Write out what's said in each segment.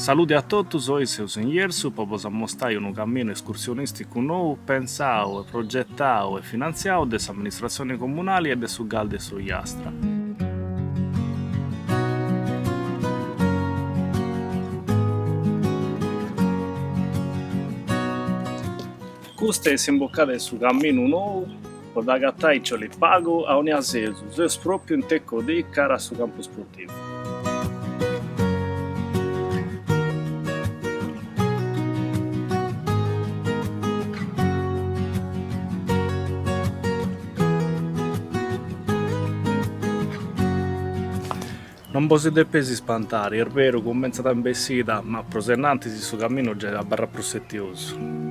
Saluti a tutti, sono seus in Iersu, per vos mostrare un cammino escursionistico nuovo, pensato, progettato e finanziato dall'amministrazione comunale e del Galde su Iastra. Questa è imboccata su cammino nuovo, per agattare il pago a ogni aseso, se proprio in tecco di cara su campo sportivo. Non potete pesi spantare, è vero, comincia da imbessita, ma prosennanti si su cammino già a barra prosettioso.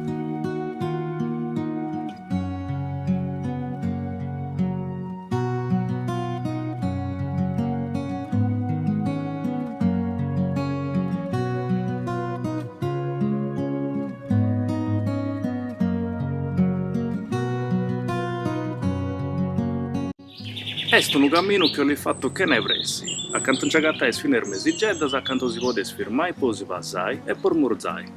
Est un cammino che ho fatto che ne pressi. Accanto a Giagatta e sfinerme si geddas, accanto si può sfirmare, poi si passai e por murzai.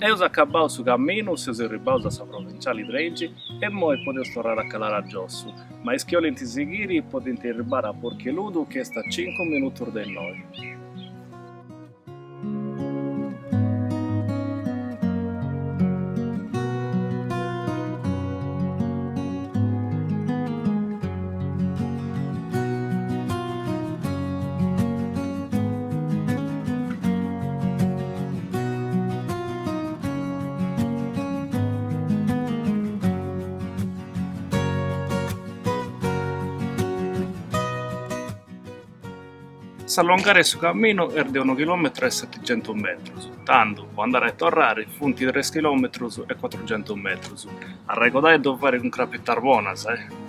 Eus acabau su cammino, seus arribaus a sa provinciale Dregi e moi podeus tornare a calare a Giossu, ma ischiolenti seguiri potenti arribare a Porcheludu che sta a 5 minuti da noi. S'allongare su cammino è di 1 chilometro e 700 metri, tanto può andare a tornare funti 3 km e 400 metri. A recordare di fare un crapettar buona, sai?